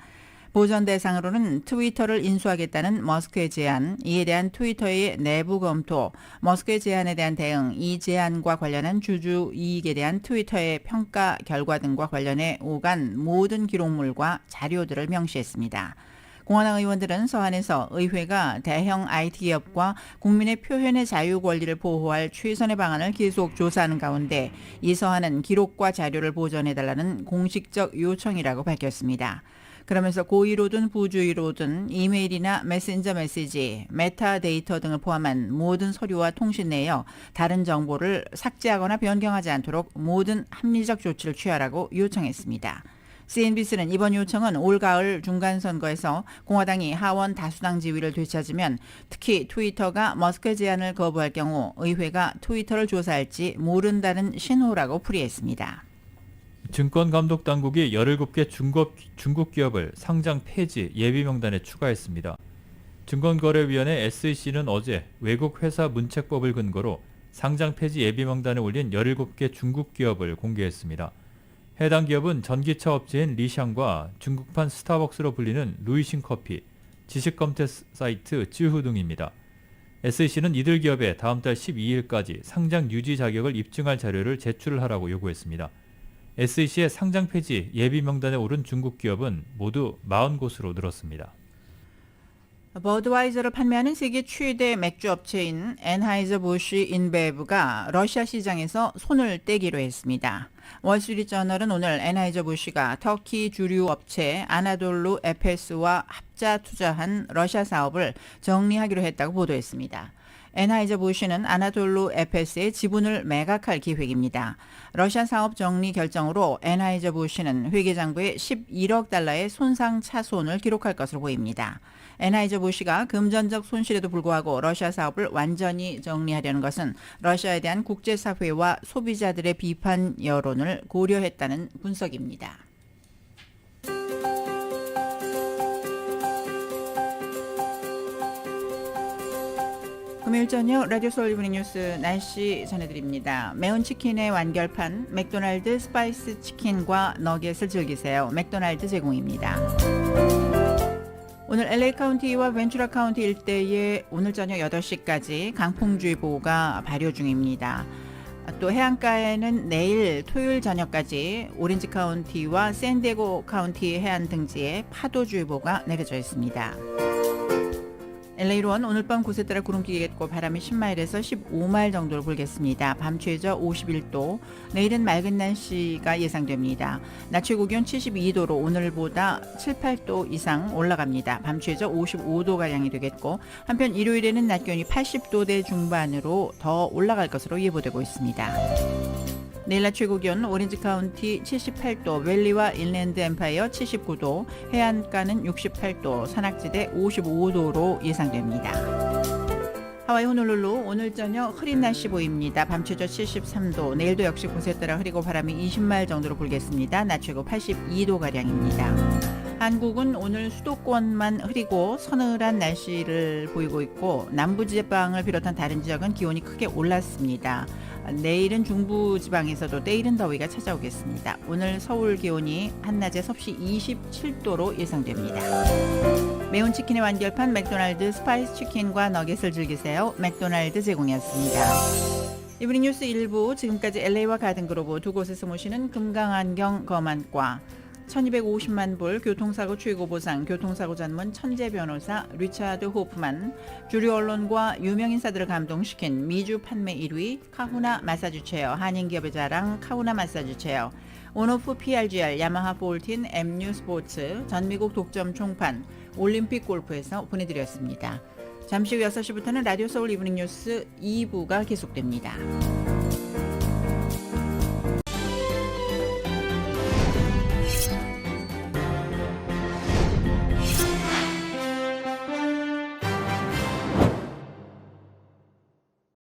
보존 대상으로는 트위터를 인수하겠다는 머스크의 제안, 이에 대한 트위터의 내부 검토, 머스크의 제안에 대한 대응, 이 제안과 관련한 주주 이익에 대한 트위터의 평가 결과 등과 관련해 오간 모든 기록물과 자료들을 명시했습니다. 공화당 의원들은 서한에서 의회가 대형 IT 기업과 국민의 표현의 자유 권리를 보호할 최선의 방안을 계속 조사하는 가운데 이 서한은 기록과 자료를 보존해달라는 공식적 요청이라고 밝혔습니다. 그러면서 고의로든 부주의로든 이메일이나 메신저 메시지, 메타데이터 등을 포함한 모든 서류와 통신 내에 다른 정보를 삭제하거나 변경하지 않도록 모든 합리적 조치를 취하라고 요청했습니다. CNBC는 이번 요청은 올가을 중간선거에서 공화당이 하원 다수당 지위를 되찾으면 특히 트위터가 머스크의 제안을 거부할 경우 의회가 트위터를 조사할지 모른다는 신호라고 풀이했습니다. 증권감독당국이 17개 중국 기업을 상장 폐지 예비 명단에 추가했습니다. 증권거래위원회 SEC는 어제 외국 회사 문책법을 근거로 상장 폐지 예비 명단에 올린 17개 중국 기업을 공개했습니다. 해당 기업은 전기차 업체인 리샹과 중국판 스타벅스로 불리는 루이싱 커피, 지식검색 사이트 쯔후 등입니다. SEC는 이들 기업에 다음 달 12일까지 상장 유지 자격을 입증할 자료를 제출을 하라고 요구했습니다. SEC의 상장 폐지 예비 명단에 오른 중국 기업은 모두 40곳으로 늘었습니다. 버드와이저를 판매하는 세계 최대 맥주 업체인 엔하이저부시 인베브가 러시아 시장에서 손을 떼기로 했습니다. 월스트리트저널은 오늘 엔하이저부시가 터키 주류 업체 아나돌루 에페스와 합자 투자한 러시아 사업을 정리하기로 했다고 보도했습니다. 엔하이저부시는 아나톨루 에페스의 지분을 매각할 계획입니다. 러시아 사업 정리 결정으로 엔하이저부시는 회계장부에 11억 달러의 손상 차손을 기록할 것으로 보입니다. 엔하이저부시가 금전적 손실에도 불구하고 러시아 사업을 완전히 정리하려는 것은 러시아에 대한 국제사회와 소비자들의 비판 여론을 고려했다는 분석입니다. 금요일 저녁 라디오 서울 이브닝 뉴스 날씨 전해드립니다. 매운 치킨의 완결판 맥도날드 스파이스 치킨과 너겟을 즐기세요. 맥도날드 제공입니다. 오늘 LA 카운티와 벤츄라 카운티 일대에 오늘 저녁 8시까지 강풍주의보가 발효 중입니다. 또 해안가에는 내일 토요일 저녁까지 오렌지 카운티와 샌디에고 카운티 해안 등지에 파도주의보가 내려져 있습니다. LA로는 오늘 밤 곳에 따라 구름끼겠고 바람이 10마일에서 15마일 정도로 불겠습니다. 밤 최저 51도, 내일은 맑은 날씨가 예상됩니다. 낮 최고 기온 72도로 오늘보다 7, 8도 이상 올라갑니다. 밤 최저 55도가량이 되겠고 한편 일요일에는 낮 기온이 80도대 중반으로 더 올라갈 것으로 예보되고 있습니다. 내일 낮 최고 기온 오렌지 카운티 78도, 웰리와 인랜드 엠파이어 79도, 해안가는 68도, 산악지대 55도로 예상됩니다. 하와이 호놀룰루 오늘 저녁 흐린 날씨 보입니다. 밤 최저 73도, 내일도 역시 곳에 따라 흐리고 바람이 20마일 정도로 불겠습니다. 낮 최고 82도가량입니다. 한국은 오늘 수도권만 흐리고 서늘한 날씨를 보이고 있고 남부지방을 비롯한 다른 지역은 기온이 크게 올랐습니다. 내일은 중부지방에서도 때이른 더위가 찾아오겠습니다. 오늘 서울 기온이 한낮에 섭씨 27도로 예상됩니다. 매운 치킨의 완결판 맥도날드 스파이스 치킨과 너겟을 즐기세요. 맥도날드 제공이었습니다. 이브닝 뉴스 1부 지금까지 LA와 가든그로브 두 곳에서 모시는 금강안경 검안과 1250만 불 교통사고 최고 보상 교통사고 전문 천재 변호사 리차드 호프만, 주류 언론과 유명 인사들을 감동시킨 미주 판매 1위 카후나 마사지 체어, 한인기업의 자랑 카후나 마사지 체어, 온오프 PRGR, 야마하 볼틴, MU 스포츠, 전미국 독점 총판, 올림픽 골프에서 보내드렸습니다. 잠시 후 6시부터는 라디오 서울 이브닝 뉴스 2부가 계속됩니다.